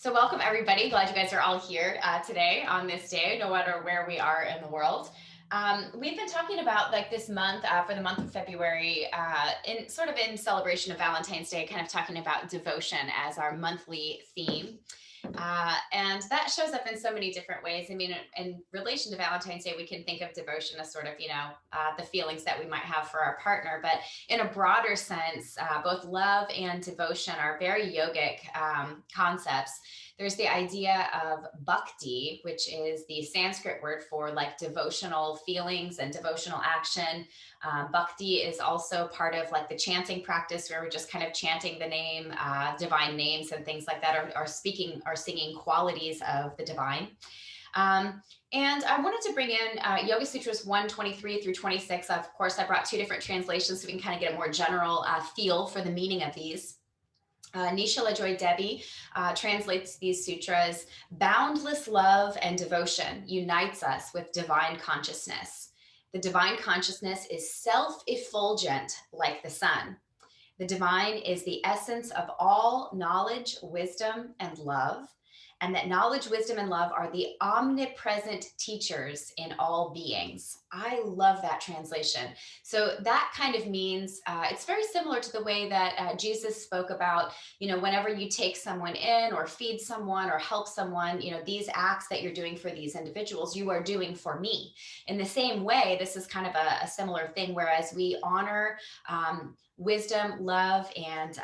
So welcome everybody. Glad you guys are all here today on this day, no matter where we are in the world. We've been talking about like this month for the month of February in sort of in celebration of Valentine's Day, kind of talking about devotion as our monthly theme. And that shows up in so many different ways. I mean, in relation to Valentine's Day, we can think of devotion as sort of, the feelings that we might have for our partner. But in a broader sense, both love and devotion are very yogic concepts. There's the idea of bhakti, which is the Sanskrit word for like devotional feelings and devotional action. Bhakti is also part of like the chanting practice where we're just kind of chanting the name, divine names and things like that, or speaking or singing qualities of the divine. And I wanted to bring in Yoga Sutras 123 through 26. Of course, I brought two different translations so we can kind of get a more general feel for the meaning of these. Nishala Joy Devi translates these sutras: boundless love and devotion unites us with divine consciousness. The divine consciousness is self-effulgent like the sun. The divine is the essence of all knowledge, wisdom, and love, and that knowledge, wisdom, and love are the omnipresent teachers in all beings. I love that translation. So that kind of means it's very similar to the way that Jesus spoke about, whenever you take someone in or feed someone or help someone, these acts that you're doing for these individuals, you are doing for me. In the same way, this is kind of a similar thing, whereas we honor wisdom, love, and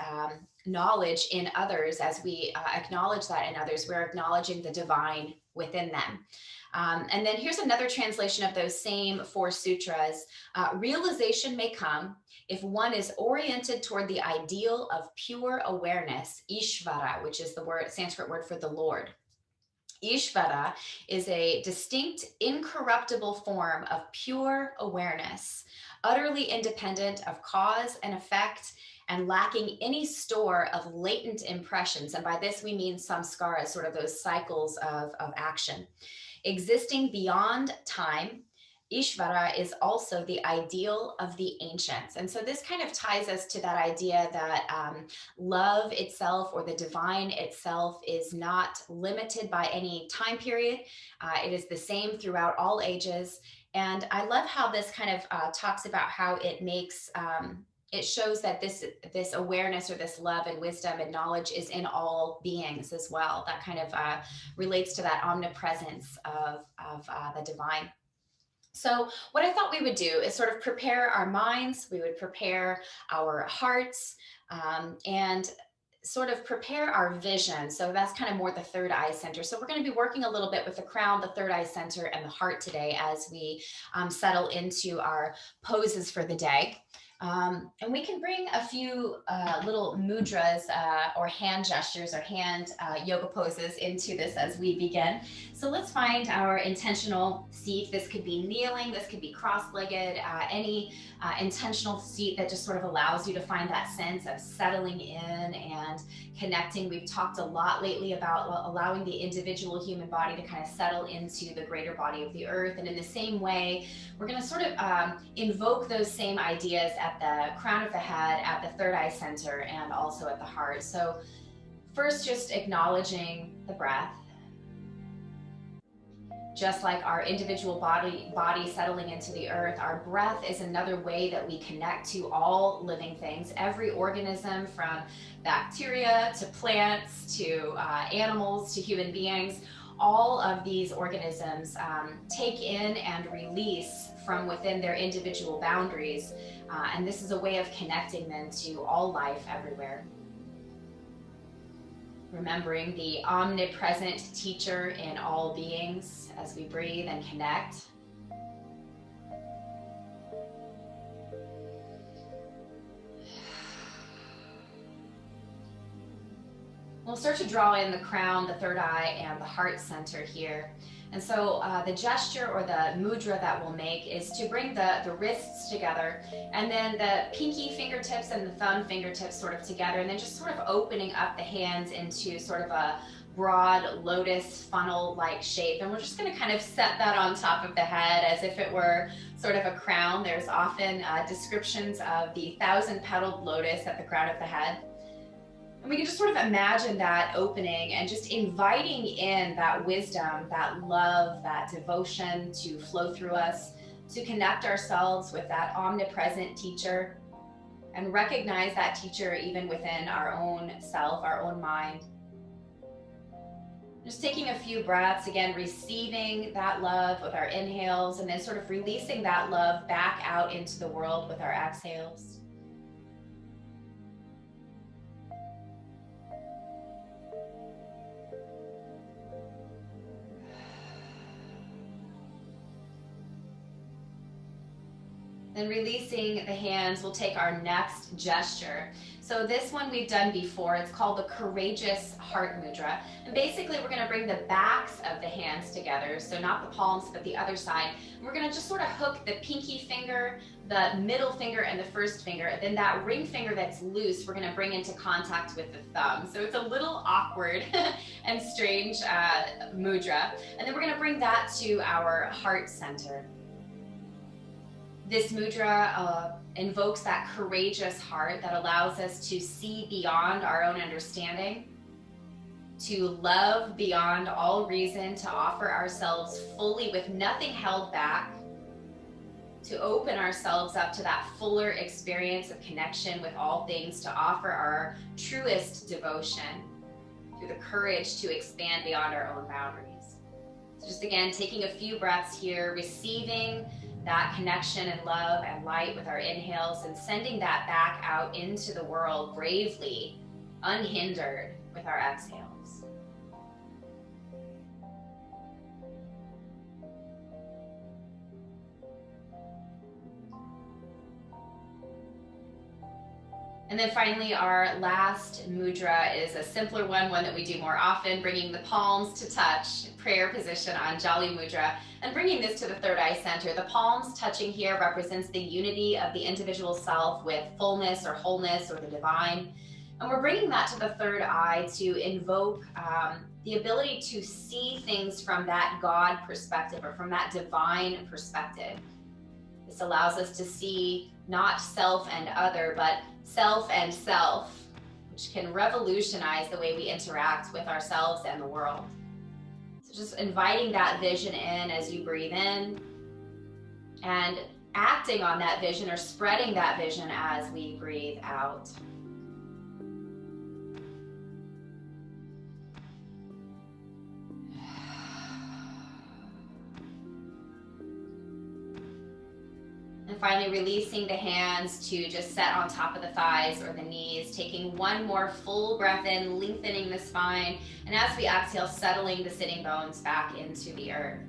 knowledge in others, as we acknowledge that in others, we're acknowledging the divine within them. And then here's another translation of those same four sutras. Realization may come if one is oriented toward the ideal of pure awareness, Ishvara, which is the Sanskrit word for the Lord. Ishvara is a distinct, incorruptible form of pure awareness, utterly independent of cause and effect, and lacking any store of latent impressions. And by this, we mean samskaras, sort of those cycles of action. Existing beyond time, Ishvara is also the ideal of the ancients. And so this kind of ties us to that idea that love itself, or the divine itself, is not limited by any time period. It is the same throughout all ages. And I love how this kind of talks about how it makes it shows that this awareness, or this love and wisdom and knowledge, is in all beings as well. That kind of relates to that omnipresence of the divine. So what I thought we would do is sort of prepare our minds, we would prepare our hearts, and sort of prepare our vision. So that's kind of more the third eye center. So we're going to be working a little bit with the crown, the third eye center, and the heart today as we settle into our poses for the day. And we can bring a few little mudras or hand gestures or hand yoga poses into this as we begin. So let's find our intentional seat. This could be kneeling, this could be cross-legged, any intentional seat that just sort of allows you to find that sense of settling in and connecting. We've talked a lot lately about allowing the individual human body to kind of settle into the greater body of the earth. And in the same way, we're going to sort of invoke those same ideas at the crown of the head, at the third eye center, and also at the heart. So first, just acknowledging the breath. Just like our individual body settling into the earth, our breath is another way that we connect to all living things. Every organism, from bacteria to plants to animals to human beings, all of these organisms take in and release from within their individual boundaries. And this is a way of connecting them to all life everywhere. Remembering the omnipresent teacher in all beings as we breathe and connect. We'll start to draw in the crown, the third eye, and the heart center here. And so the gesture or the mudra that we'll make is to bring the wrists together, and then the pinky fingertips and the thumb fingertips sort of together, and then just sort of opening up the hands into sort of a broad lotus funnel-like shape. And we're just going to kind of set that on top of the head as if it were sort of a crown. There's often descriptions of the 1,000-petaled lotus at the crown of the head. And we can just sort of imagine that opening and just inviting in that wisdom, that love, that devotion to flow through us, to connect ourselves with that omnipresent teacher and recognize that teacher even within our own self, our own mind. Just taking a few breaths, again, receiving that love with our inhales and then sort of releasing that love back out into the world with our exhales. Then releasing the hands, we'll take our next gesture. So this one we've done before. It's called the Courageous Heart Mudra. And basically we're gonna bring the backs of the hands together. So not the palms, but the other side. We're gonna just sort of hook the pinky finger, the middle finger, and the first finger. And then that ring finger that's loose, we're gonna bring into contact with the thumb. So it's a little awkward and strange mudra. And then we're gonna bring that to our heart center. This mudra invokes that courageous heart that allows us to see beyond our own understanding, to love beyond all reason, to offer ourselves fully with nothing held back, to open ourselves up to that fuller experience of connection with all things, to offer our truest devotion through the courage to expand beyond our own boundaries. So just again, taking a few breaths here, receiving that connection and love and light with our inhales and sending that back out into the world bravely, unhindered with our exhales. And then finally, our last mudra is a simpler one that we do more often, bringing the palms to touch, prayer position on Jali Mudra, and bringing this to the third eye center. The palms touching here represents the unity of the individual self with fullness or wholeness or the divine. And we're bringing that to the third eye to invoke the ability to see things from that God perspective or from that divine perspective. This allows us to see not self and other, but self and self, which can revolutionize the way we interact with ourselves and the world. So just inviting that vision in as you breathe in and acting on that vision or spreading that vision as we breathe out. And finally, releasing the hands to just set on top of the thighs or the knees, taking one more full breath in, lengthening the spine, and as we exhale, settling the sitting bones back into the earth.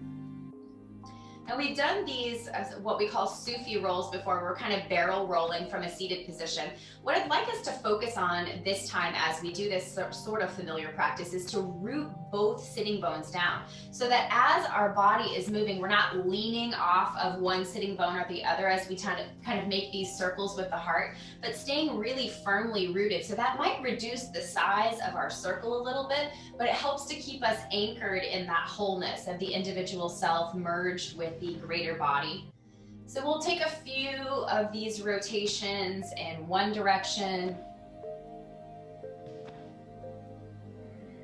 Now we've done these as what we call Sufi rolls before. We're kind of barrel rolling from a seated position. What I'd like us to focus on this time as we do this sort of familiar practice is to root both sitting bones down so that as our body is moving, we're not leaning off of one sitting bone or the other as we kind of make these circles with the heart, but staying really firmly rooted. So that might reduce the size of our circle a little bit, but it helps to keep us anchored in that wholeness of the individual self merged with the greater body. So we'll take a few of these rotations in one direction,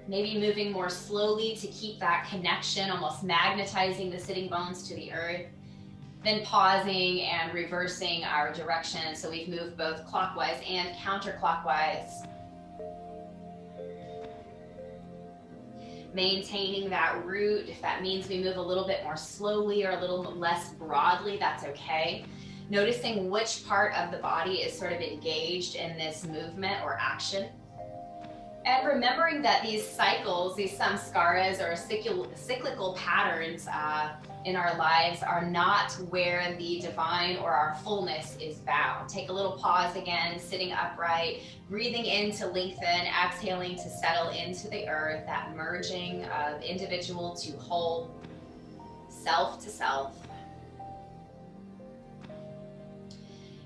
maybe moving more slowly to keep that connection, almost magnetizing the sitting bones to the earth, then pausing and reversing our direction. So we've moved both clockwise and counterclockwise. Maintaining that root. If that means we move a little bit more slowly or a little less broadly, that's okay. Noticing which part of the body is sort of engaged in this movement or action. And remembering that these cycles, these samskaras or cyclical patterns in our lives are not where the divine or our fullness is bound. Take a little pause again, sitting upright, breathing in to lengthen, exhaling to settle into the earth, that merging of individual to whole, self to self.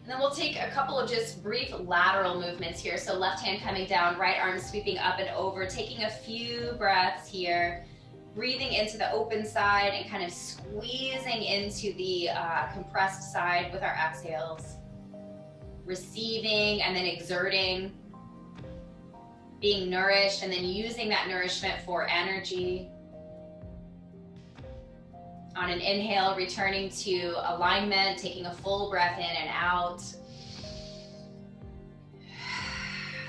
And then we'll take a couple of just brief lateral movements here. So left hand coming down, right arm sweeping up and over, taking a few breaths here, breathing into the open side and kind of squeezing into the compressed side with our exhales. Receiving and then exerting. being nourished, and then using that nourishment for energy. On an inhale, returning to alignment, taking a full breath in and out.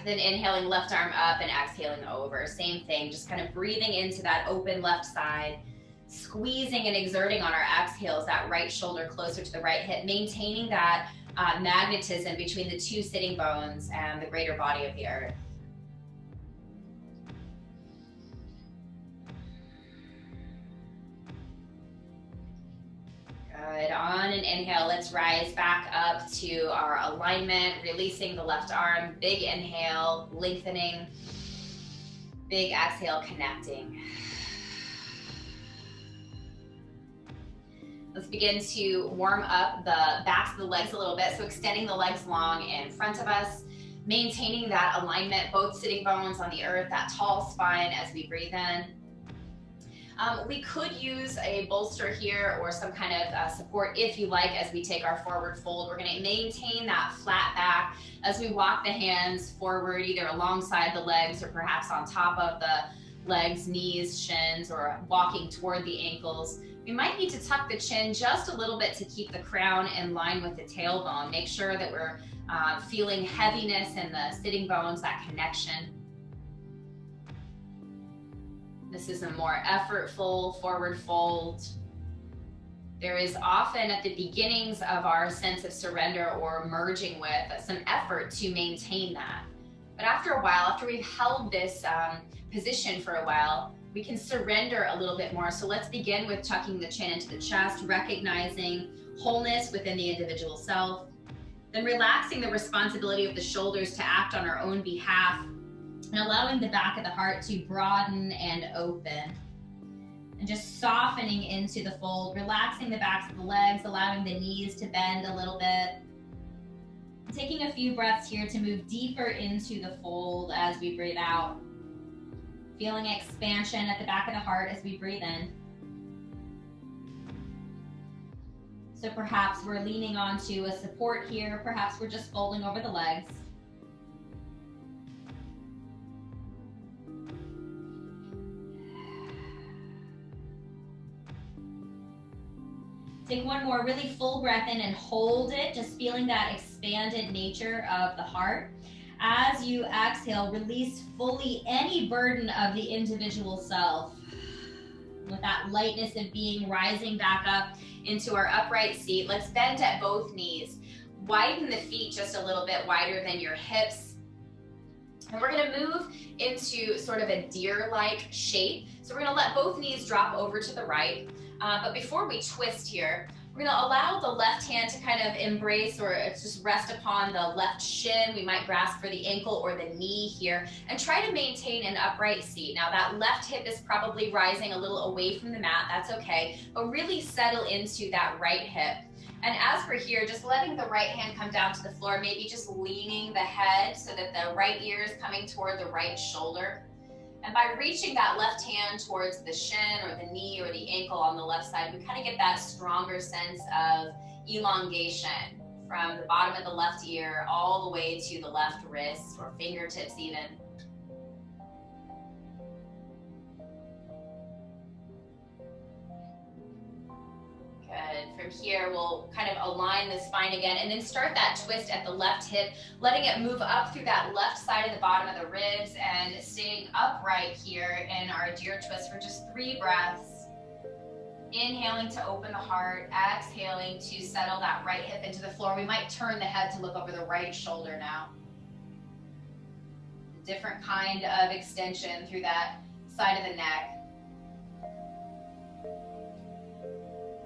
Then inhaling left arm up and exhaling over. Same thing, just kind of breathing into that open left side, squeezing and exerting on our exhales, that right shoulder closer to the right hip, maintaining that magnetism between the two sitting bones and the greater body of the earth. Good. On an inhale, let's rise back up to our alignment, releasing the left arm. Big inhale, lengthening. Big exhale, connecting. Let's begin to warm up the backs of the legs a little bit. So extending the legs long in front of us, maintaining that alignment, both sitting bones on the earth, that tall spine as we breathe in. We could use a bolster here or some kind of support if you like as we take our forward fold. We're going to maintain that flat back as we walk the hands forward, either alongside the legs or perhaps on top of the legs, knees, shins, or walking toward the ankles. We might need to tuck the chin just a little bit to keep the crown in line with the tailbone. Make sure that we're feeling heaviness in the sitting bones, that connection. This is a more effortful forward fold. There is often at the beginnings of our sense of surrender or merging with some effort to maintain that. But after a while, after we've held this position for a while, we can surrender a little bit more. So let's begin with tucking the chin into the chest, recognizing wholeness within the individual self, then relaxing the responsibility of the shoulders to act on our own behalf, and allowing the back of the heart to broaden and open. And just softening into the fold, relaxing the backs of the legs, allowing the knees to bend a little bit. Taking a few breaths here to move deeper into the fold as we breathe out. Feeling expansion at the back of the heart as we breathe in. So perhaps we're leaning onto a support here, perhaps we're just folding over the legs. Take one more really full breath in and hold it, just feeling that expanded nature of the heart. As you exhale, release fully any burden of the individual self. With that lightness of being, rising back up into our upright seat. Let's bend at both knees. Widen the feet just a little bit wider than your hips. And we're gonna move into sort of a deer-like shape. So we're gonna let both knees drop over to the right. But before we twist here, we're gonna allow the left hand to kind of embrace or just rest upon the left shin. We might grasp for the ankle or the knee here and try to maintain an upright seat. Now that left hip is probably rising a little away from the mat, that's okay, but really settle into that right hip. And as we're here, just letting the right hand come down to the floor, maybe just leaning the head so that the right ear is coming toward the right shoulder. And by reaching that left hand towards the shin or the knee or the ankle on the left side, we kind of get that stronger sense of elongation from the bottom of the left ear all the way to the left wrist or fingertips even. Good. From here, we'll kind of align the spine again and then start that twist at the left hip, letting it move up through that left side of the bottom of the ribs and staying upright here in our deer twist for just 3 breaths. Inhaling to open the heart, exhaling to settle that right hip into the floor. We might turn the head to look over the right shoulder now. A different kind of extension through that side of the neck.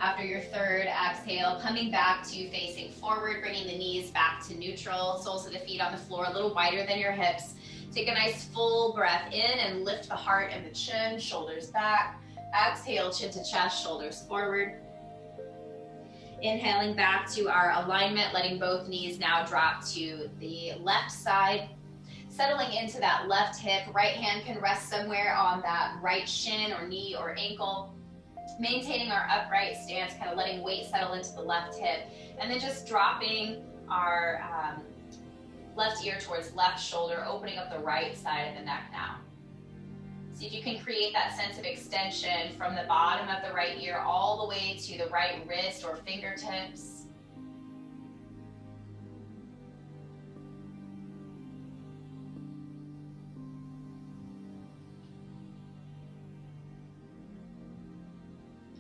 After your 3rd exhale, coming back to facing forward, bringing the knees back to neutral, soles of the feet on the floor, a little wider than your hips. Take a nice full breath in and lift the heart and the chin, shoulders back. Exhale, chin to chest, shoulders forward. Inhaling back to our alignment, letting both knees now drop to the left side. Settling into that left hip, right hand can rest somewhere on that right shin or knee or ankle. Maintaining our upright stance, kind of letting weight settle into the left hip, and then just dropping our left ear towards left shoulder, opening up the right side of the neck now. See if you can create that sense of extension from the bottom of the right ear all the way to the right wrist or fingertips.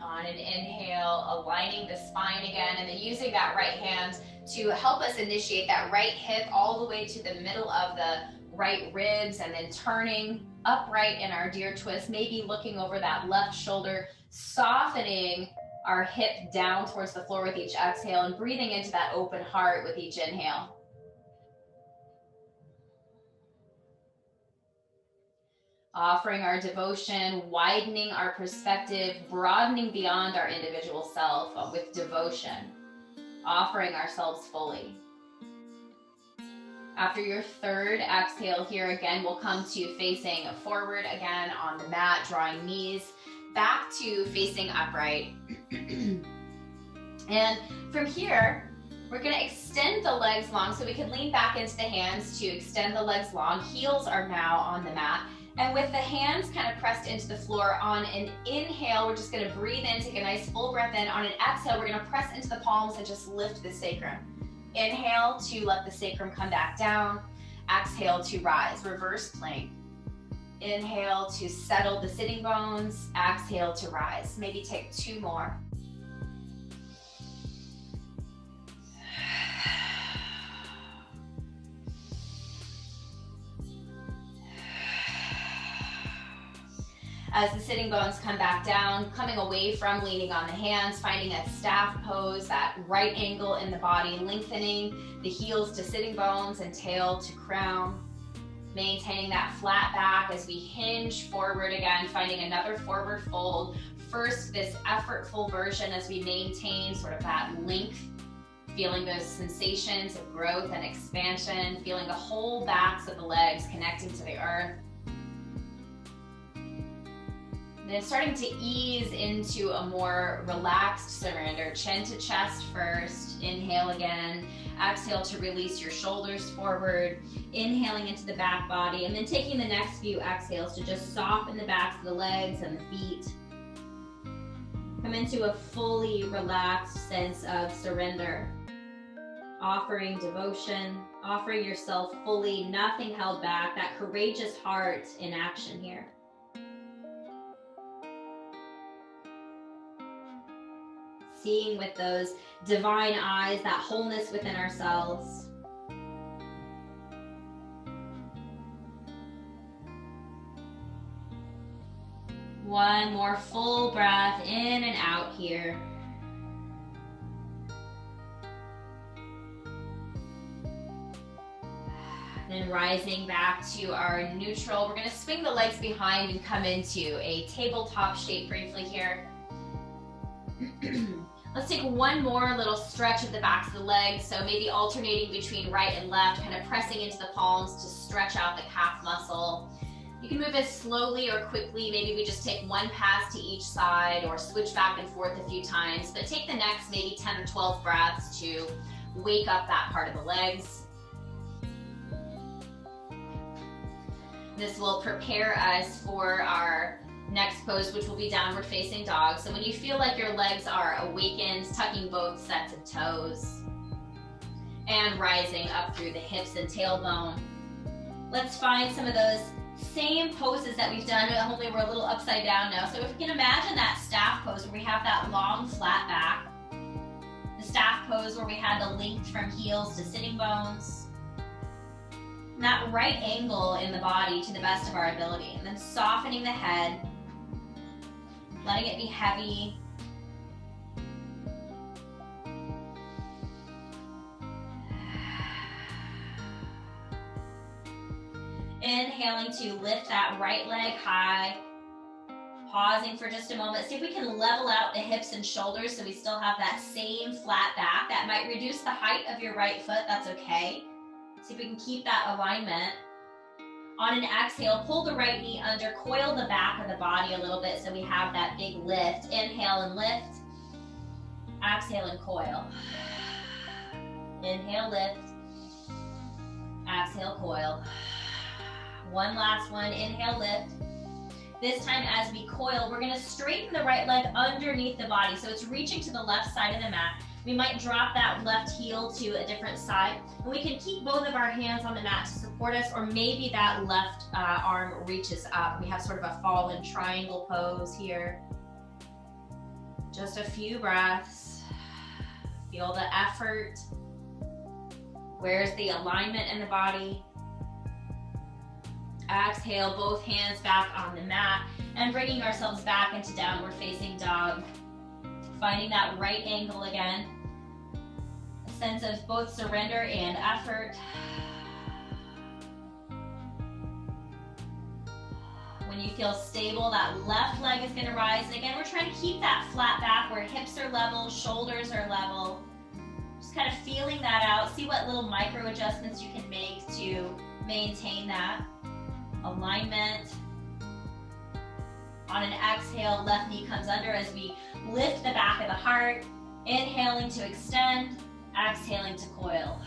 On an inhale, aligning the spine again, and then using that right hand to help us initiate that right hip all the way to the middle of the right ribs, and then turning upright in our deer twist, maybe looking over that left shoulder, softening our hip down towards the floor with each exhale, and breathing into that open heart with each inhale. Offering our devotion, widening our perspective, broadening beyond our individual self with devotion, offering ourselves fully. After your third exhale here, again, we'll come to facing forward again on the mat, drawing knees back to facing upright. And from here, we're going to extend the legs long, so we can lean back into the hands to extend the legs long. Heels are now on the mat. And with the hands kind of pressed into the floor, on an inhale, we're just going to breathe in, take a nice full breath in. On an exhale, we're going to press into the palms and just lift the sacrum. Inhale to let the sacrum come back down. Exhale to rise, reverse plank. Inhale to settle the sitting bones. Exhale to rise. Maybe take 2 more. As the sitting bones come back down, coming away from leaning on the hands, finding that staff pose, that right angle in the body, lengthening the heels to sitting bones and tail to crown. Maintaining that flat back as we hinge forward again, finding another forward fold. First, this effortful version as we maintain sort of that length, feeling those sensations of growth and expansion, feeling the whole backs of the legs connecting to the earth. Then starting to ease into a more relaxed surrender, chin to chest first. Inhale again. Exhale to release your shoulders forward. Inhaling into the back body, and then taking the next few exhales to just soften the backs of the legs and the feet. Come into a fully relaxed sense of surrender. Offering devotion, offering yourself fully, nothing held back, that courageous heart in action here. Seeing with those divine eyes, that wholeness within ourselves. One more full breath in and out here. Then rising back to our neutral. We're going to swing the legs behind and come into a tabletop shape briefly here. Let's take one more little stretch of the backs of the legs. So maybe alternating between right and left, kind of pressing into the palms to stretch out the calf muscle. You can move as slowly or quickly. Maybe we just take one pass to each side or switch back and forth a few times, but take the next maybe 10 or 12 breaths to wake up that part of the legs. This will prepare us for our next pose, which will be downward facing dog. So when you feel like your legs are awakened, tucking both sets of toes and rising up through the hips and tailbone. Let's find some of those same poses that we've done, only we're a little upside down now. So if we can imagine that staff pose where we have that long flat back, the staff pose where we had the length from heels to sitting bones, and that right angle in the body to the best of our ability, and then softening the head, letting it be heavy. Inhaling to lift that right leg high. Pausing for just a moment. See if we can level out the hips and shoulders so we still have that same flat back. That might reduce the height of your right foot. That's okay. See if we can keep that alignment. On an exhale, pull the right knee under, coil the back of the body a little bit so we have that big lift. Inhale and lift. Exhale and coil. Inhale, lift. Exhale, coil. One last one, inhale, lift. This time as we coil, we're gonna straighten the right leg underneath the body. So it's reaching to the left side of the mat. We might drop that left heel to a different side. And we can keep both of our hands on the mat to support us, or maybe that left arm reaches up. We have sort of a fallen triangle pose here. Just a few breaths. Feel the effort. Where's the alignment in the body? Exhale, both hands back on the mat and bringing ourselves back into downward facing dog. Finding that right angle again. A sense of both surrender and effort. When you feel stable, that left leg is going to rise. And again, we're trying to keep that flat back where hips are level, shoulders are level. Just kind of feeling that out. See what little micro adjustments you can make to maintain that alignment. On an exhale, left knee comes under as we lift the back of the heart. Inhaling to extend, exhaling to coil.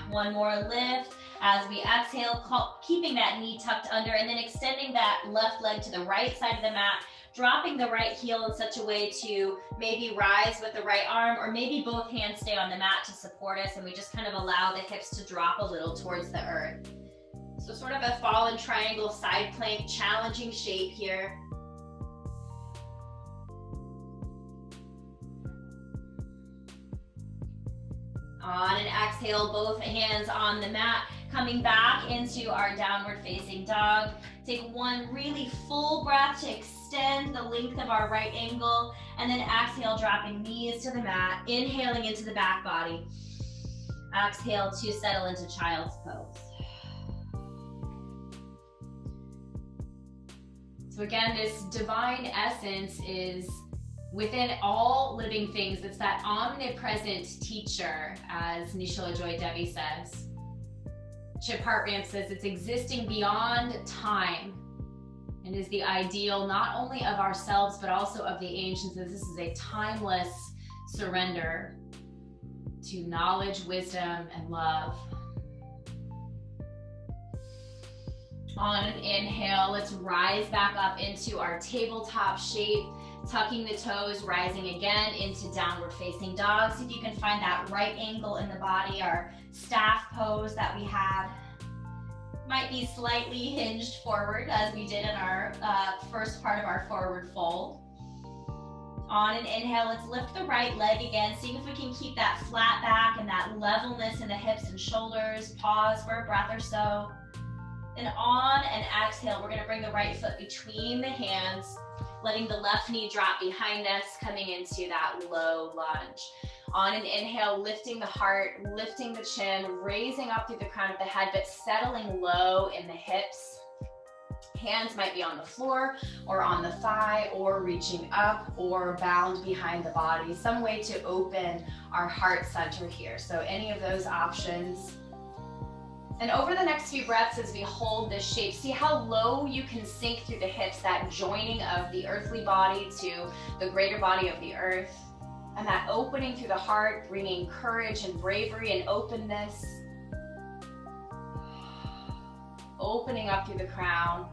One more lift as we exhale, keeping that knee tucked under, and then extending that left leg to the right side of the mat, dropping the right heel in such a way to maybe rise with the right arm, or maybe both hands stay on the mat to support us, and we just kind of allow the hips to drop a little towards the earth. So sort of a fallen triangle side plank, challenging shape here. On an exhale, both hands on the mat, coming back into our downward facing dog. Take one really full breath to extend the length of our right ankle, and then exhale, dropping knees to the mat, inhaling into the back body. Exhale to settle into child's pose. So again, this divine essence is within all living things. It's that omnipresent teacher, as Nishala Joy Devi says. Chip Hartram says it's existing beyond time and is the ideal not only of ourselves but also of the ancients. This is a timeless surrender to knowledge, wisdom, and love. On an inhale, let's rise back up into our tabletop shape, tucking the toes, rising again into downward facing dog. See if you can find that right angle in the body, our staff pose that we had. Might be slightly hinged forward as we did in our first part of our forward fold. On an inhale, let's lift the right leg again, seeing if we can keep that flat back and that levelness in the hips and shoulders. Pause for a breath or so. And on an exhale, we're gonna bring the right foot between the hands, letting the left knee drop behind us, coming into that low lunge. On an inhale, lifting the heart, lifting the chin, raising up through the crown of the head, but settling low in the hips. Hands might be on the floor or on the thigh, or reaching up or bound behind the body. Some way to open our heart center here. So any of those options. And over the next few breaths as we hold this shape, see how low you can sink through the hips, that joining of the earthly body to the greater body of the earth, and that opening through the heart, bringing courage and bravery and openness. Opening up through the crown.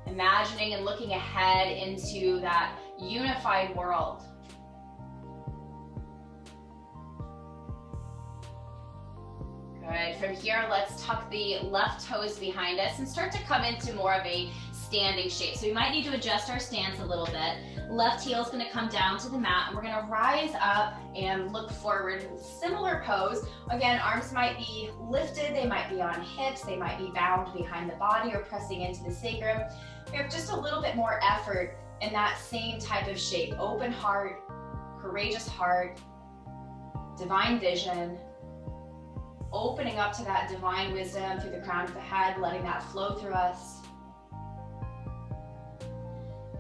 Imagining and looking ahead into that unified world. Good. From here, let's tuck the left toes behind us and start to come into more of a standing shape. So we might need to adjust our stance a little bit. Left heel is going to come down to the mat, and we're going to rise up and look forward. Similar pose. Again, arms might be lifted, they might be on hips, they might be bound behind the body or pressing into the sacrum. We have just a little bit more effort in that same type of shape. Open heart, courageous heart, divine vision. Opening up to that divine wisdom through the crown of the head, letting that flow through us.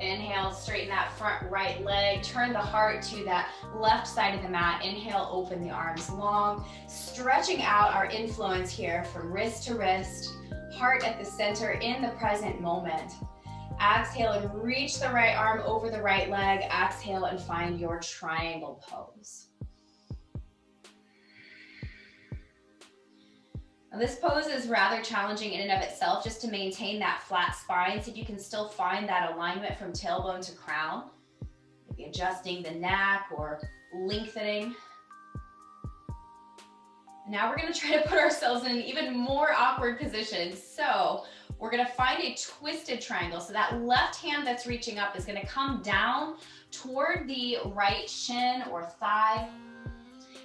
Inhale, straighten that front right leg, turn the heart to that left side of the mat. Inhale, open the arms long, stretching out our influence here from wrist to wrist, heart at the center in the present moment. Exhale and reach the right arm over the right leg. Exhale and find your triangle pose. Now this pose is rather challenging in and of itself, just to maintain that flat spine. See if you can still find that alignment from tailbone to crown. Maybe adjusting the neck or lengthening. Now we're gonna try to put ourselves in an even more awkward position. So we're gonna find a twisted triangle. So that left hand that's reaching up is gonna come down toward the right shin or thigh.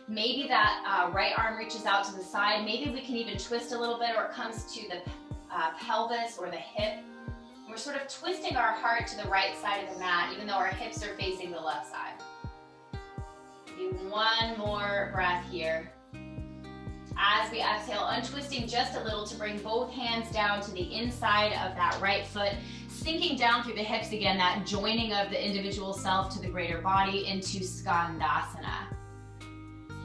Maybe that right arm reaches out to the side. Maybe we can even twist a little bit, or it comes to the pelvis or the hip. And we're sort of twisting our heart to the right side of the mat, even though our hips are facing the left side. Maybe one more breath here. As we exhale, untwisting just a little to bring both hands down to the inside of that right foot, sinking down through the hips again, that joining of the individual self to the greater body into Skandasana.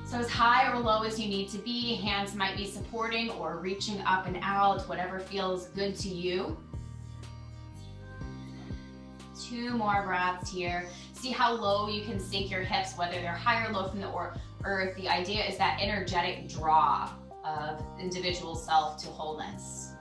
So as high or low as you need to be, hands might be supporting or reaching up and out, whatever feels good to you. 2 more breaths here. See how low you can sink your hips, whether they're high or low from the earth. The idea is that energetic draw of individual self to wholeness.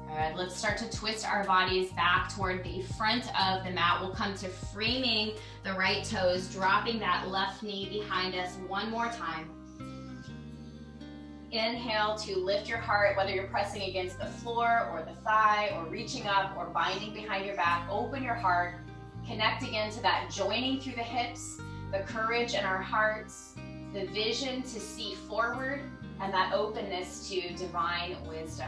All right, let's start to twist our bodies back toward the front of the mat. We'll come to framing the right toes, dropping that left knee behind us one more time. Inhale to lift your heart, whether you're pressing against the floor or the thigh or reaching up or binding behind your back. Open your heart, connect again to that joining through the hips, the courage in our hearts, the vision to see forward, and that openness to divine wisdom.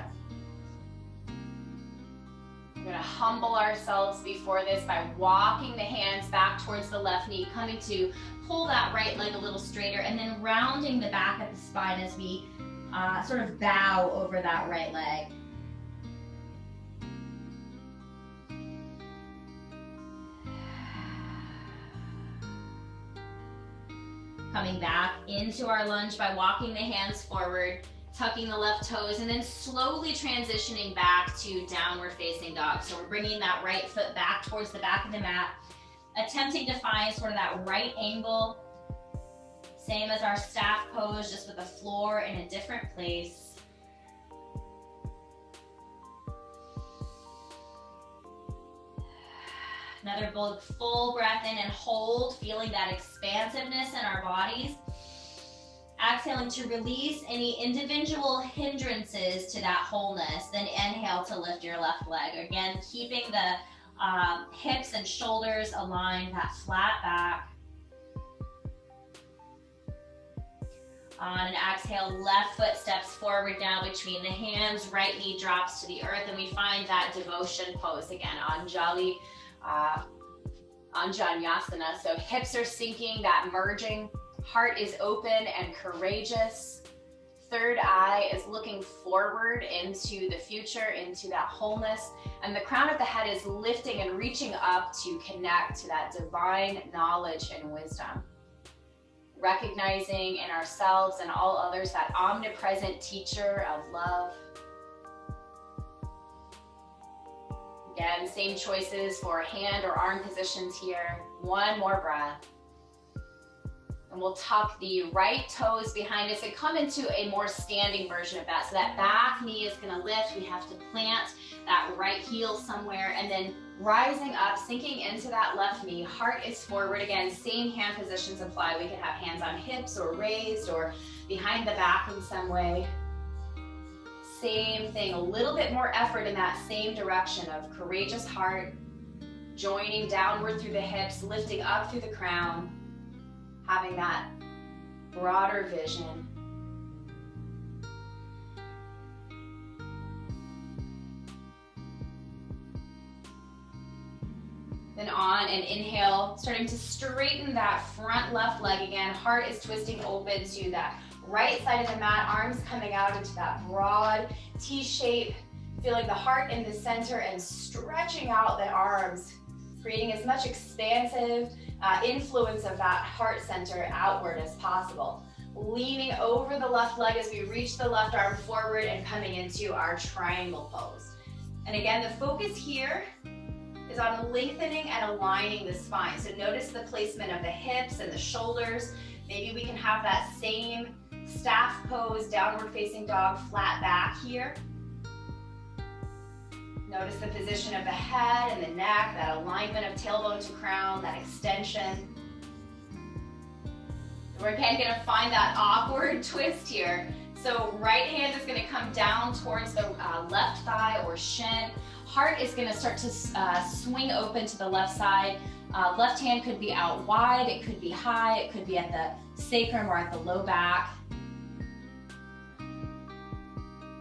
We're going to humble ourselves before this by walking the hands back towards the left knee, coming to pull that right leg a little straighter, and then rounding the back of the spine as we sort of bow over that right leg. Coming back into our lunge by walking the hands forward, tucking the left toes, and then slowly transitioning back to downward facing dog. So we're bringing that right foot back towards the back of the mat, attempting to find sort of that right angle, same as our staff pose, just with the floor in a different place. Another full breath in and hold, feeling that expansiveness in our bodies. Exhaling to release any individual hindrances to that wholeness. Then inhale to lift your left leg. Again, keeping the hips and shoulders aligned, that flat back. On an exhale, left foot steps forward now between the hands, right knee drops to the earth, and we find that devotion pose again, Anjanyasana. So hips are sinking, that merging. Heart is open and courageous. Third eye is looking forward into the future, into that wholeness. And the crown of the head is lifting and reaching up to connect to that divine knowledge and wisdom. Recognizing in ourselves and all others that omnipresent teacher of love. Again, same choices for hand or arm positions here. One more breath. And we'll tuck the right toes behind us and come into a more standing version of that. So that back knee is gonna lift. We have to plant that right heel somewhere, and then rising up, sinking into that left knee. Heart is forward again. Same hand positions apply. We can have hands on hips or raised or behind the back in some way. Same thing, a little bit more effort in that same direction of courageous heart, joining downward through the hips, lifting up through the crown, having that broader vision. Then on an inhale, starting to straighten that front left leg again. Heart is twisting open to that right side of the mat, arms coming out into that broad T shape, feeling the heart in the center and stretching out the arms, creating as much expansive influence of that heart center outward as possible. leaning over the left leg as we reach the left arm forward and coming into our triangle pose. And again, the focus here is on lengthening and aligning the spine. So notice the placement of the hips and the shoulders. Maybe we can have that same staff pose, downward facing dog, flat back here. Notice the position of the head and the neck, that alignment of tailbone to crown, that extension. We're again gonna find that awkward twist here. So right hand is gonna come down towards the left thigh or shin. Heart is gonna start to swing open to the left side. Left hand could be out wide, it could be high, it could be at the sacrum or at the low back.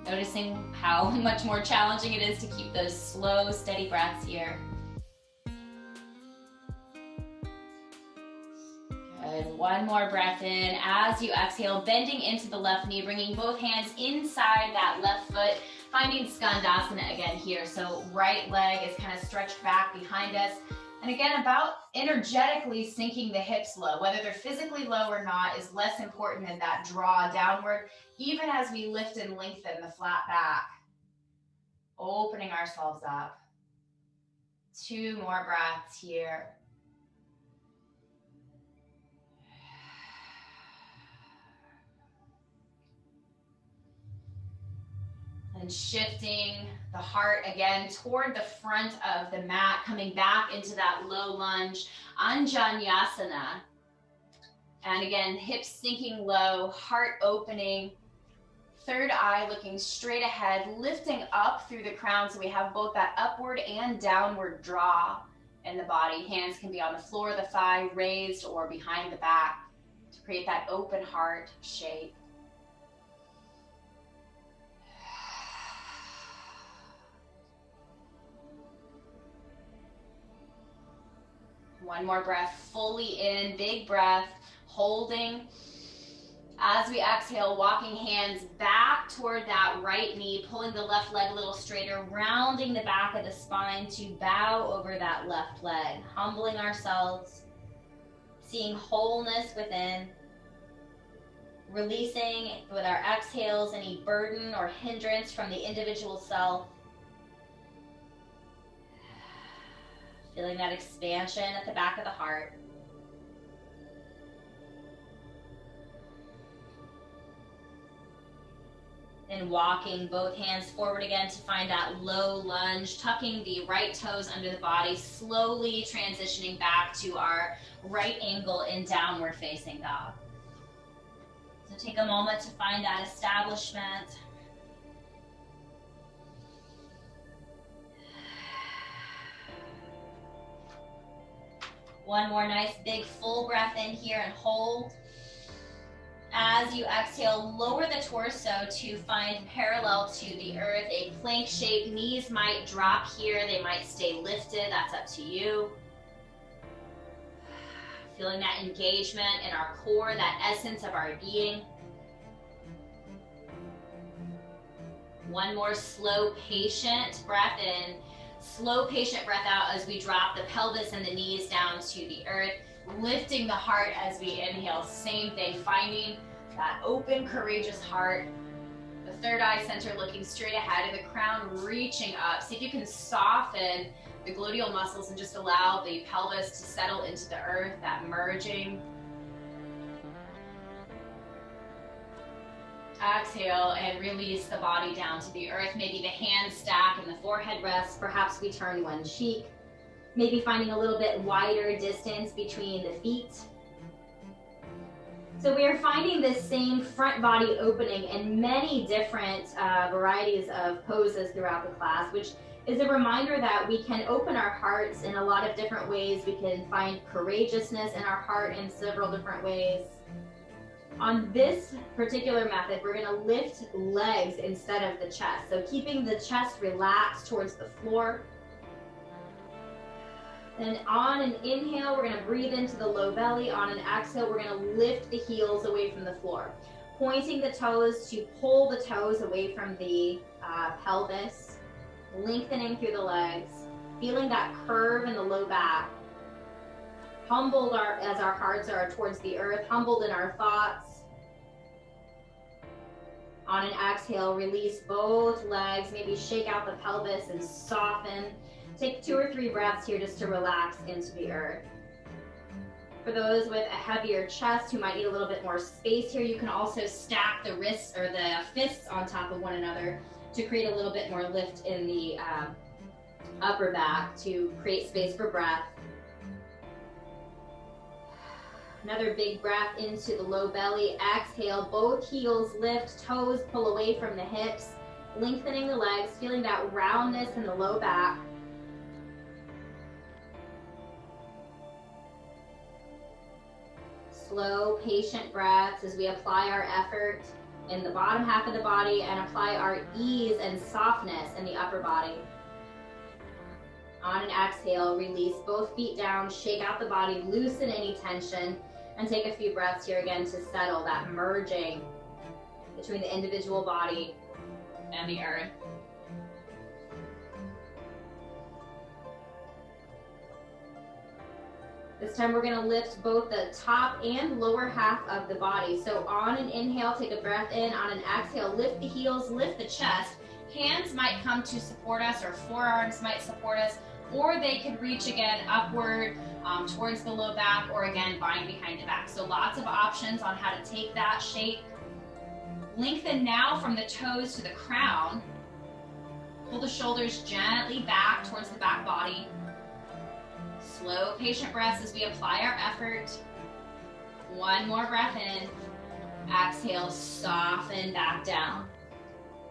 Noticing how much more challenging it is to keep those slow, steady breaths here. Good, one more breath in. As you exhale, bending into the left knee, bringing both hands inside that left foot, finding Skandasana again here. So right leg is kind of stretched back behind us. And again, about energetically sinking the hips low, whether they're physically low or not, is less important than that draw downward, even as we lift and lengthen the flat back. Opening ourselves up. 2 more breaths here. And shifting the heart again toward the front of the mat, coming back into that low lunge, Anjaneyasana. And again, hips sinking low, heart opening, third eye looking straight ahead, lifting up through the crown so we have both that upward and downward draw in the body. Hands can be on the floor, the thigh raised or behind the back to create that open heart shape. One more breath, fully in, big breath, holding. As we exhale, walking hands back toward that right knee, pulling the left leg a little straighter, rounding the back of the spine to bow over that left leg, humbling ourselves, seeing wholeness within, releasing with our exhales any burden or hindrance from the individual self. Feeling that expansion at the back of the heart. And walking both hands forward again to find that low lunge, tucking the right toes under the body, slowly transitioning back to our right angle in downward facing dog. So take a moment to find that establishment. One more nice big full breath in here and hold. As you exhale, lower the torso to find parallel to the earth, a plank shape. Knees might drop here, they might stay lifted, that's up to you. Feeling that engagement in our core, that essence of our being. One more slow, patient breath in. Slow, patient breath out as we drop the pelvis and the knees down to the earth, lifting the heart as we inhale. Same thing, finding that open, courageous heart. The third eye center looking straight ahead and the crown reaching up. See if you can soften the gluteal muscles and just allow the pelvis to settle into the earth, that merging. Exhale and release the body down to the earth. Maybe the hands stack and the forehead rests. Perhaps we turn one cheek. Maybe finding a little bit wider distance between the feet. So we are finding this same front body opening in many different varieties of poses throughout the class, which is a reminder that we can open our hearts in a lot of different ways. We can find courageousness in our heart in several different ways. On this particular method, we're going to lift legs instead of the chest. So keeping the chest relaxed towards the floor. Then on an inhale, we're going to breathe into the low belly. On an exhale, we're going to lift the heels away from the floor. Pointing the toes to pull the toes away from the pelvis. Lengthening through the legs. Feeling that curve in the low back. Humbled as our hearts are towards the earth, humbled in our thoughts. On an exhale, release both legs, maybe shake out the pelvis and soften. Take 2 or 3 breaths here just to relax into the earth. For those with a heavier chest who might need a little bit more space here, you can also stack the wrists or the fists on top of one another to create a little bit more lift in the upper back to create space for breath. Another big breath into the low belly. Exhale, both heels lift, toes pull away from the hips, lengthening the legs, feeling that roundness in the low back. Slow, patient breaths as we apply our effort in the bottom half of the body and apply our ease and softness in the upper body. On an exhale, release both feet down, shake out the body, loosen any tension, and take a few breaths here again to settle that merging between the individual body and the earth. This time we're going to lift both the top and lower half of the body. So on an inhale, take a breath in. On an exhale, lift the heels, lift the chest. Hands might come to support us, or forearms might support us, or they could reach again upward towards the low back, or again bind behind the back. So lots of options on how to take that shape. Lengthen now from the toes to the crown. Pull the shoulders gently back towards the back body. Slow, patient breaths as we apply our effort. One more breath in. Exhale, soften back down.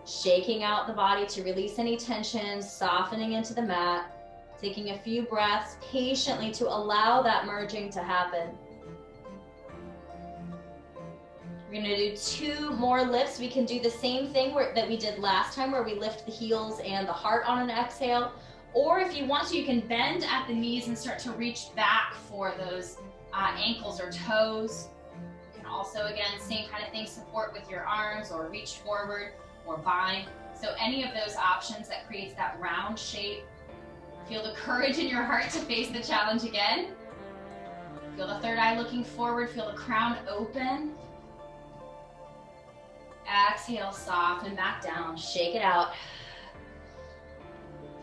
Shaking out the body to release any tension, softening into the mat. Taking a few breaths patiently to allow that merging to happen. We're going to do 2 more lifts. We can do the same thing that we did last time, where we lift the heels and the heart on an exhale. Or if you want to, you can bend at the knees and start to reach back for those ankles or toes. You can also, again, same kind of thing, support with your arms or reach forward or bind. So any of those options that creates that round shape. Feel the courage in your heart to face the challenge again. Feel the third eye looking forward. Feel the crown open. Exhale, soften back down. Shake it out.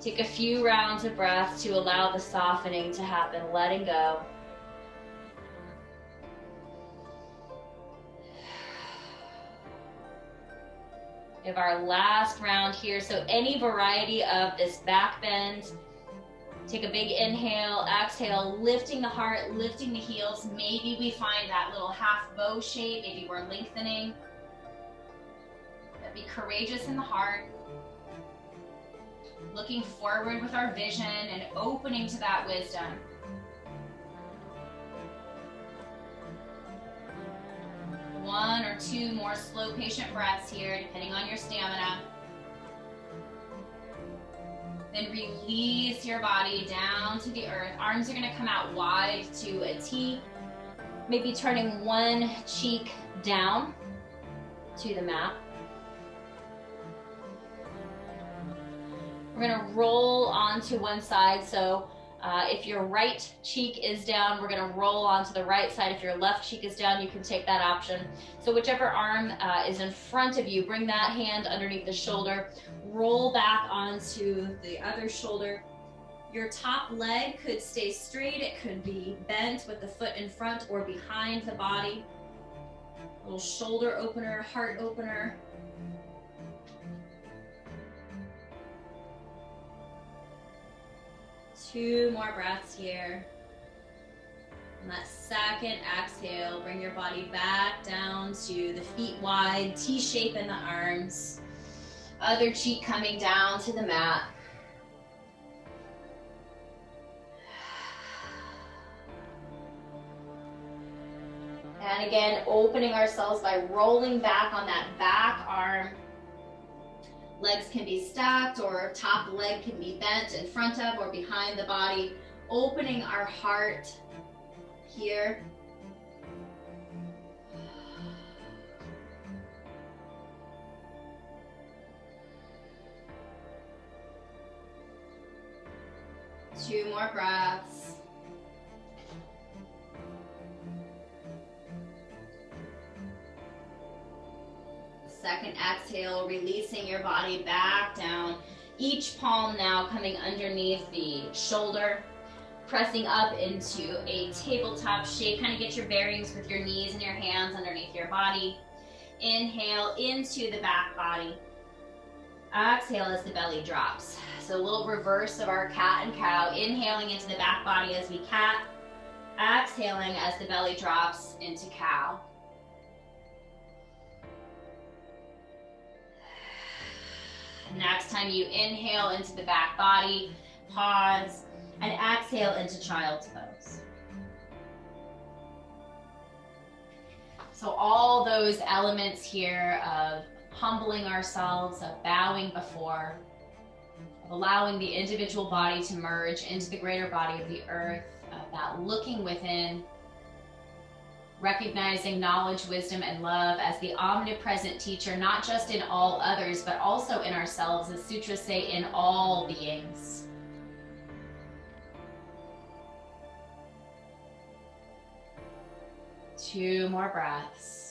Take a few rounds of breath to allow the softening to happen, letting go. We have our last round here. So any variety of this back bend. Take a big inhale, exhale, lifting the heart, lifting the heels. Maybe we find that little half bow shape. Maybe we're lengthening. But be courageous in the heart. Looking forward with our vision and opening to that wisdom. One or 2 more slow, patient breaths here, depending on your stamina. Then release your body down to the earth. Arms are going to come out wide to a T. Maybe turning one cheek down to the mat. We're going to roll onto one side. So if your right cheek is down, we're going to roll onto the right side. If your left cheek is down, you can take that option. So whichever arm is in front of you, bring that hand underneath the shoulder. Roll back onto the other shoulder. Your top leg could stay straight. It could be bent with the foot in front or behind the body. A little shoulder opener, heart opener. Two more breaths here. And that second exhale, bring your body back down to the feet wide, T shape in the arms. Other cheek coming down to the mat. And again, opening ourselves by rolling back on that back arm. Legs can be stacked or top leg can be bent in front of or behind the body. Opening our heart here. Two more breaths. Second exhale, releasing your body back down. Each palm now coming underneath the shoulder, pressing up into a tabletop shape. Kind of get your bearings with your knees and your hands underneath your body. Inhale into the back body. Exhale as the belly drops. So a little reverse of our cat and cow. Inhaling into the back body as we cat. Exhaling as the belly drops into cow. Next time you inhale into the back body, pause, and exhale into child's pose. So all those elements here of humbling ourselves, of bowing before, of allowing the individual body to merge into the greater body of the earth, of that looking within, recognizing knowledge, wisdom, and love as the omnipresent teacher, not just in all others, but also in ourselves, as sutras say, in all beings. Two more breaths.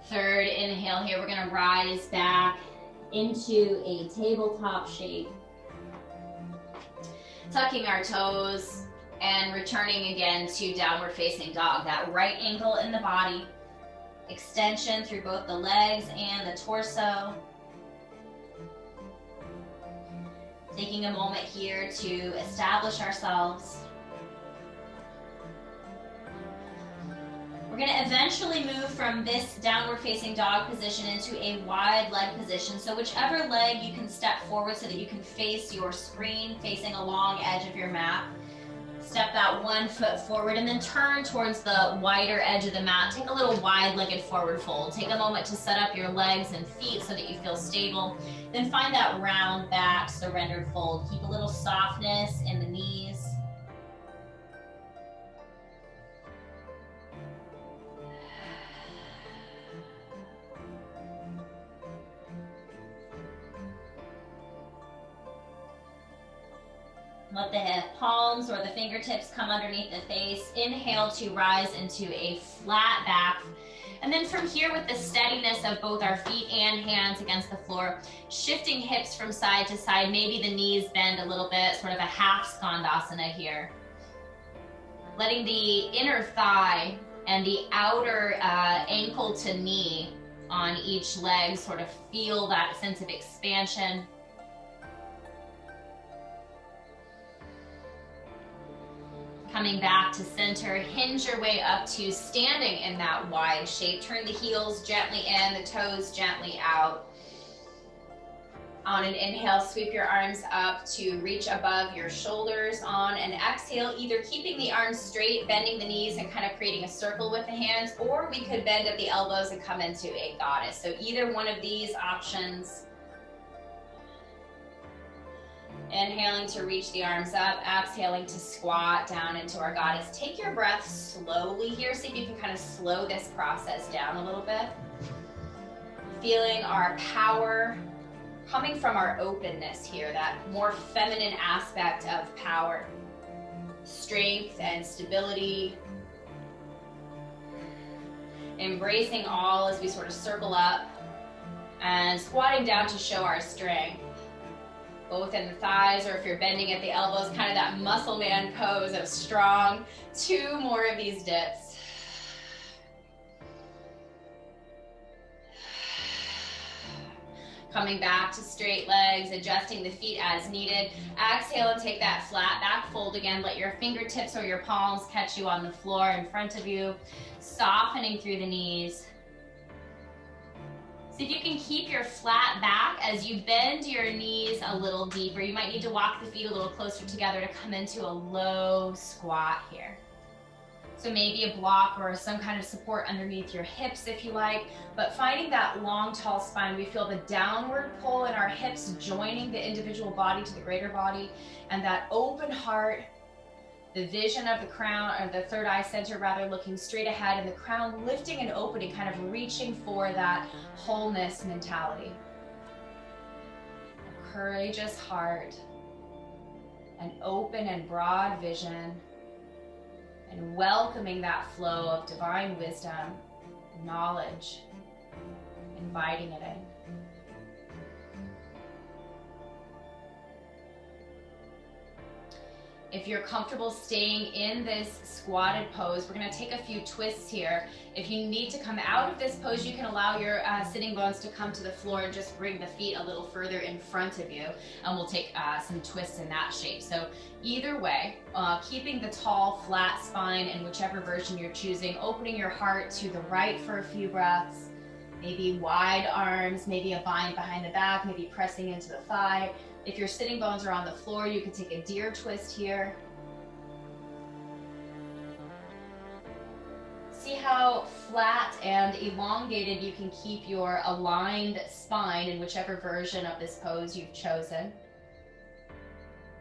Third inhale here, we're going to rise back into a tabletop shape. Tucking our toes and returning again to downward facing dog. That right ankle in the body. Extension through both the legs and the torso. Taking a moment here to establish ourselves. We're going to eventually move from this downward facing dog position into a wide leg position. So whichever leg you can step forward so that you can face your screen, facing a long edge of your mat. Step that one foot forward and then turn towards the wider edge of the mat. Take a little wide-legged forward fold. Take a moment to set up your legs and feet so that you feel stable. Then find that round back, surrendered fold. Keep a little softness in the knees. Let the palms or the fingertips come underneath the face. Inhale to rise into a flat back. And then from here, with the steadiness of both our feet and hands against the floor, shifting hips from side to side, maybe the knees bend a little bit, sort of a half skandasana here. Letting the inner thigh and the outer ankle to knee on each leg sort of feel that sense of expansion. Coming back to center, hinge your way up to standing in that wide shape. Turn the heels gently in, the toes gently out. On an inhale, sweep your arms up to reach above your shoulders. On an exhale, either keeping the arms straight, bending the knees and kind of creating a circle with the hands, or we could bend at the elbows and come into a goddess. So either one of these options. Inhaling to reach the arms up, exhaling to squat down into our goddess. Take your breath slowly here. See if you can kind of slow this process down a little bit. Feeling our power coming from our openness here, that more feminine aspect of power. Strength and stability. Embracing all as we sort of circle up and squatting down to show our strength. Both in the thighs, or if you're bending at the elbows, kind of that muscle man pose of strong. Two more of these dips. Coming back to straight legs, adjusting the feet as needed. Exhale and take that flat back fold again. Let your fingertips or your palms catch you on the floor in front of you. Softening through the knees. See if you can keep your flat back as you bend your knees a little deeper. You might need to walk the feet a little closer together to come into a low squat here. So maybe a block or some kind of support underneath your hips if you like, but finding that long, tall spine, we feel the downward pull in our hips joining the individual body to the greater body, and that open heart, the vision of the crown, or the third eye center rather, looking straight ahead, and the crown lifting and opening, kind of reaching for that wholeness mentality. courageous heart, an open and broad vision, and welcoming that flow of divine wisdom, knowledge, inviting it in. If you're comfortable staying in this squatted pose, we're going to take a few twists here. If you need to come out of this pose, you can allow your sitting bones to come to the floor and just bring the feet a little further in front of you. And we'll take some twists in that shape. So either way, keeping the tall, flat spine in whichever version you're choosing, opening your heart to the right for a few breaths, maybe wide arms, maybe a bind behind the back, maybe pressing into the thigh. If your sitting bones are on the floor, you can take a deer twist here. See how flat and elongated you can keep your aligned spine in whichever version of this pose you've chosen.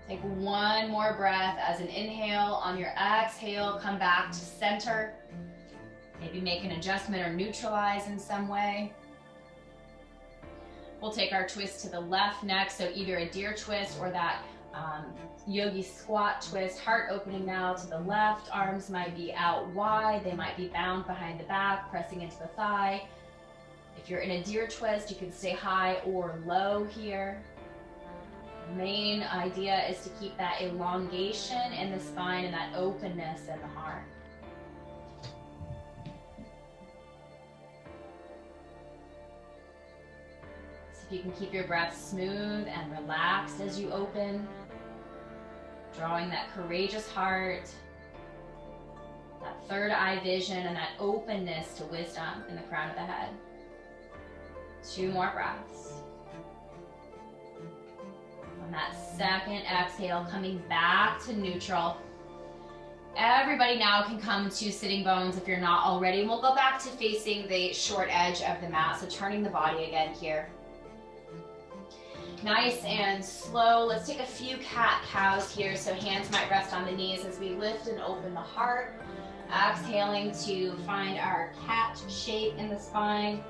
Take one more breath as an inhale. On your exhale, come back to center. Maybe make an adjustment or neutralize in some way. We'll take our twist to the left next, so either a deer twist or that yogi squat twist. Heart opening now to the left. Arms might be out wide. They might be bound behind the back, pressing into the thigh. If you're in a deer twist, you can stay high or low here. The main idea is to keep that elongation in the spine and that openness in the heart. You can keep your breath smooth and relaxed as you open, drawing that courageous heart, that third eye vision, and that openness to wisdom in the crown of the head. 2 more breaths. On that second exhale, coming back to neutral. Everybody now can come to sitting bones if you're not already. And we'll go back to facing the short edge of the mat, so turning the body again here. Nice and slow. Let's take a few cat-cows here. So hands might rest on the knees as we lift and open the heart. Exhaling to find our cat shape in the spine.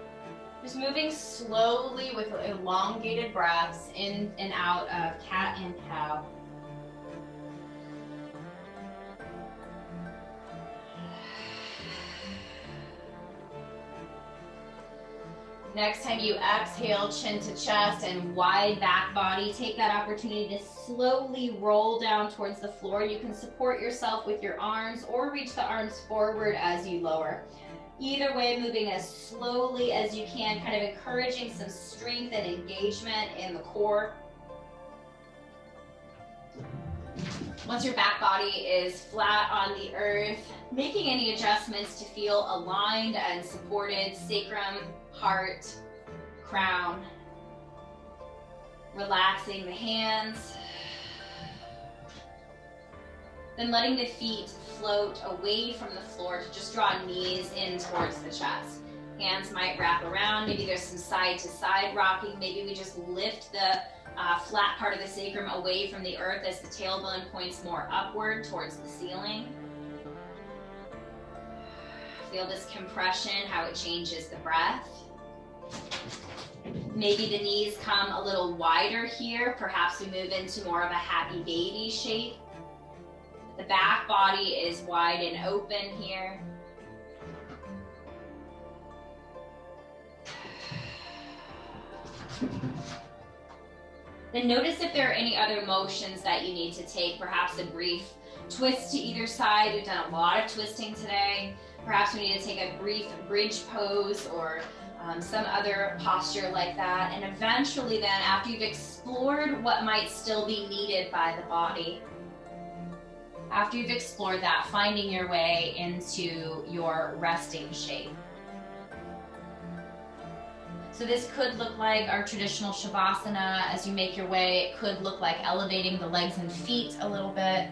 Just moving slowly with elongated breaths in and out of cat and cow. Next time you exhale, chin to chest and wide back body. Take that opportunity to slowly roll down towards the floor. You can support yourself with your arms or reach the arms forward as you lower. Either way, moving as slowly as you can, kind of encouraging some strength and engagement in the core. Once your back body is flat on the earth, making any adjustments to feel aligned and supported, sacrum, heart, crown. Relaxing the hands. Then letting the feet float away from the floor to just draw knees in towards the chest. Hands might wrap around. Maybe there's some side to side rocking. Maybe we just lift the flat part of the sacrum away from the earth as the tailbone points more upward towards the ceiling. Feel this compression, how it changes the breath. Maybe the knees come a little wider here. Perhaps we move into more of a happy baby shape. The back body is wide and open here. Then notice if there are any other motions that you need to take. Perhaps a brief twist to either side. We've done a lot of twisting today. Perhaps we need to take a brief bridge pose or some other posture like that. And eventually then, after you've explored what might still be needed by the body, after you've explored that, finding your way into your resting shape. So this could look like our traditional Shavasana as you make your way. It could look like elevating the legs and feet a little bit.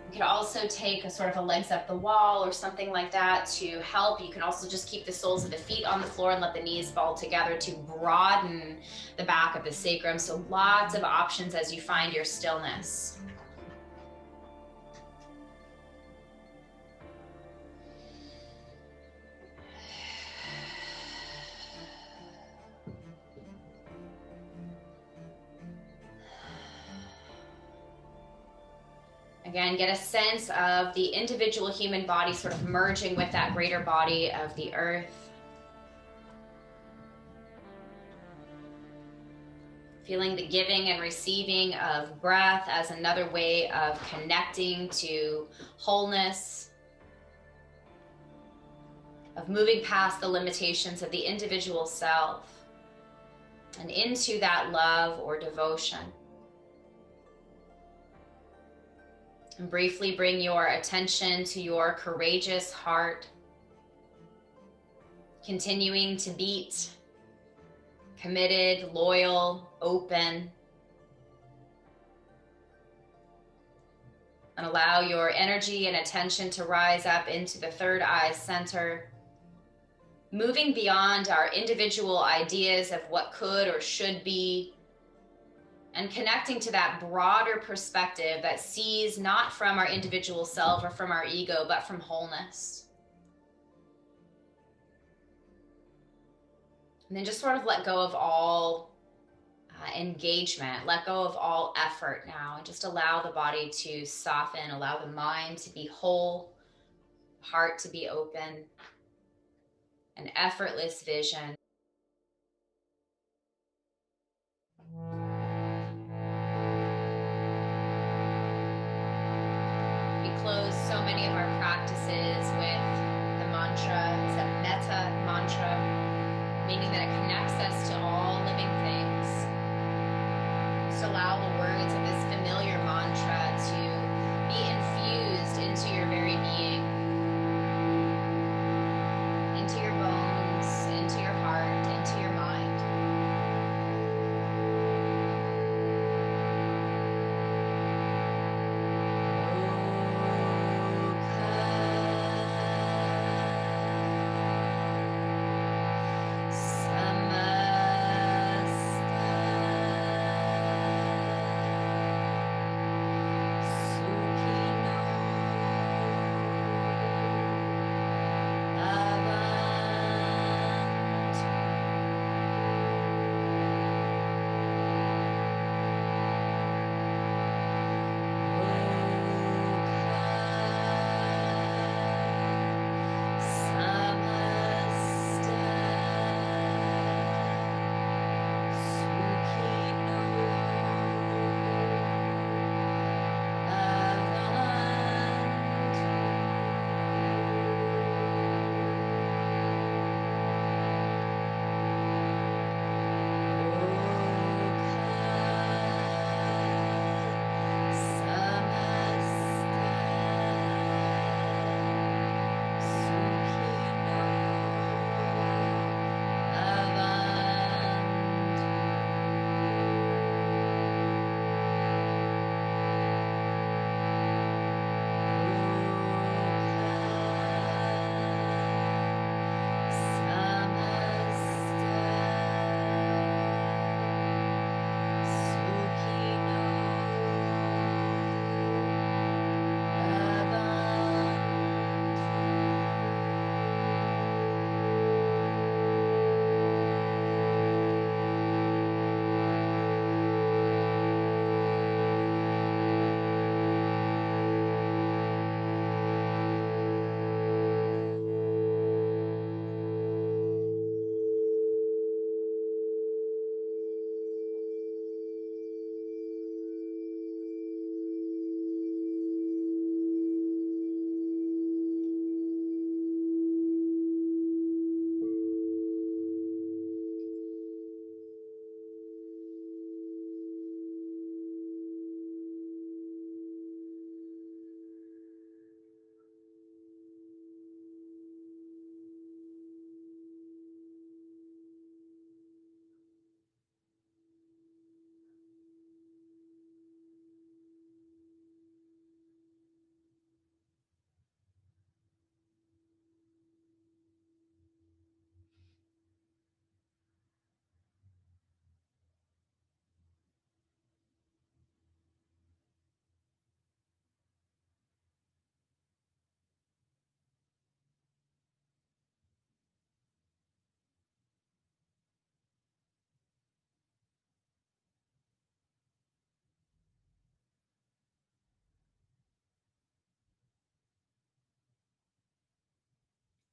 You could also take a sort of a legs up the wall or something like that to help. You can also just keep the soles of the feet on the floor and let the knees fall together to broaden the back of the sacrum. So lots of options as you find your stillness. Again, get a sense of the individual human body sort of merging with that greater body of the earth. Feeling the giving and receiving of breath as another way of connecting to wholeness, of moving past the limitations of the individual self and into that love or devotion. And briefly bring your attention to your courageous heart, continuing to beat, committed, loyal, open. And allow your energy and attention to rise up into the third eye center, moving beyond our individual ideas of what could or should be, and connecting to that broader perspective that sees not from our individual self or from our ego, but from wholeness. And then just sort of let go of all engagement, let go of all effort now, and just allow the body to soften, allow the mind to be whole, heart to be open, an effortless vision. We close so many of our practices with the mantra. It's a metta mantra, meaning that it connects us to all living things. Just allow the words of this familiar mantra to be infused into your very being, into your bones, into your heart, into your mind.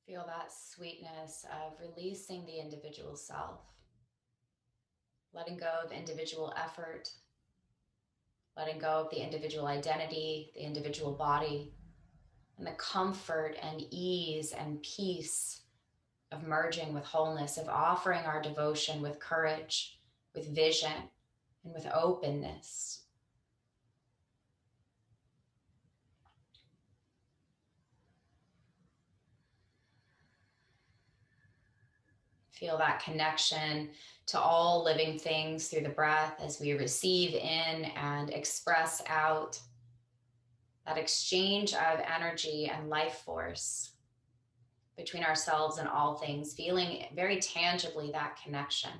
Feel that sweetness of releasing the individual self, letting go of individual effort, letting go of the individual identity, the individual body, and the comfort and ease and peace of merging with wholeness, of offering our devotion with courage, with vision, and with openness. Feel that connection to all living things through the breath as we receive in and express out. That exchange of energy and life force between ourselves and all things, feeling very tangibly that connection.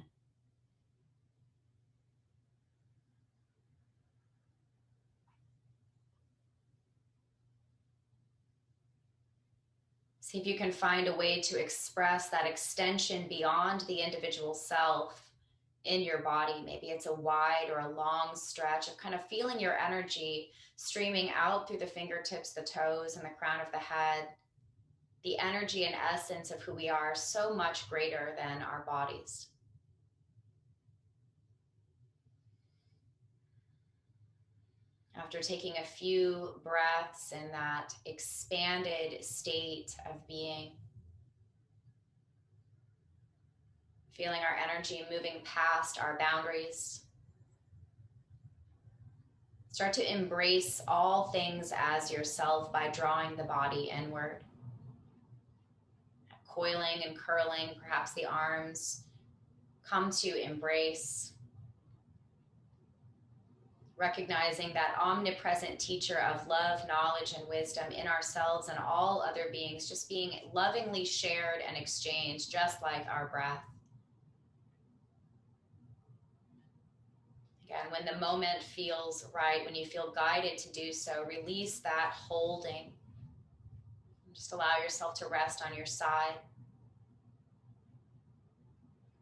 See if you can find a way to express that extension beyond the individual self in your body. Maybe it's a wide or a long stretch of kind of feeling your energy streaming out through the fingertips, the toes, and the crown of the head. The energy and essence of who we are, so much greater than our bodies. After taking a few breaths in that expanded state of being, feeling our energy moving past our boundaries, start to embrace all things as yourself by drawing the body inward. Coiling and curling, perhaps the arms come to embrace. Recognizing that omnipresent teacher of love, knowledge, and wisdom in ourselves and all other beings, just being lovingly shared and exchanged, just like our breath. Again, when the moment feels right, when you feel guided to do so, release that holding. Just allow yourself to rest on your side.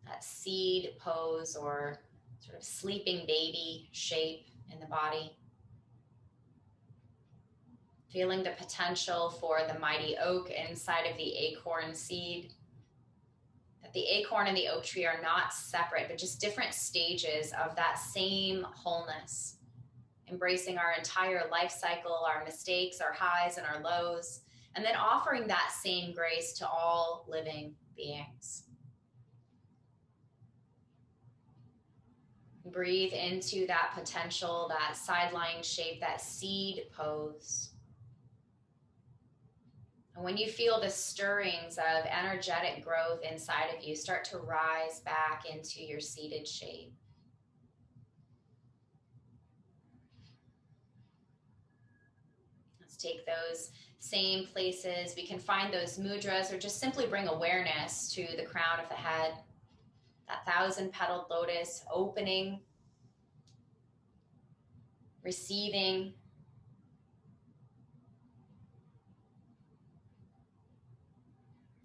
That seed pose or sort of sleeping baby shape in the body. Feeling the potential for the mighty oak inside of the acorn seed. That the acorn and the oak tree are not separate, but just different stages of that same wholeness. Embracing our entire life cycle, our mistakes, our highs and our lows, and then offering that same grace to all living beings. Breathe into that potential, that side-lying shape, that seed pose. And when you feel the stirrings of energetic growth inside of you, start to rise back into your seated shape. Let's take those same places. We can find those mudras or just simply bring awareness to the crown of the head. That 1,000-petaled lotus, opening, receiving,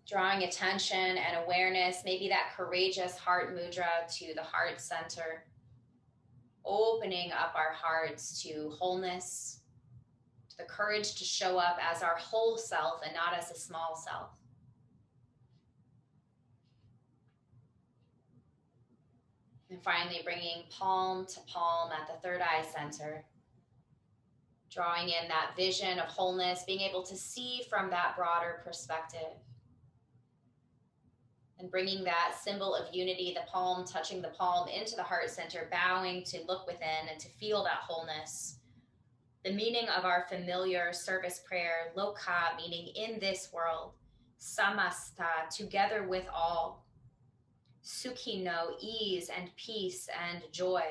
drawing attention and awareness, maybe that courageous heart mudra to the heart center, opening up our hearts to wholeness, to the courage to show up as our whole self and not as a small self. And finally, bringing palm to palm at the third eye center, drawing in that vision of wholeness, being able to see from that broader perspective. And bringing that symbol of unity, the palm touching the palm, into the heart center, bowing to look within and to feel that wholeness. The meaning of our familiar service prayer, loka, meaning in this world, samasta, together with all, sukhino, ease and peace and joy,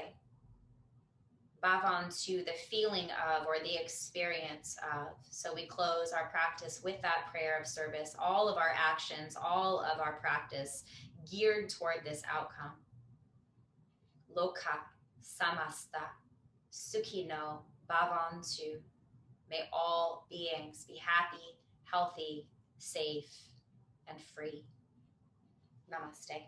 bhavan, to the feeling of or the experience of. So we close our practice with that prayer of service, all of our actions, all of our practice geared toward this outcome. Loka, samasta, sukhino, bhavantu. May all beings be happy, healthy, safe, and free. Namaste.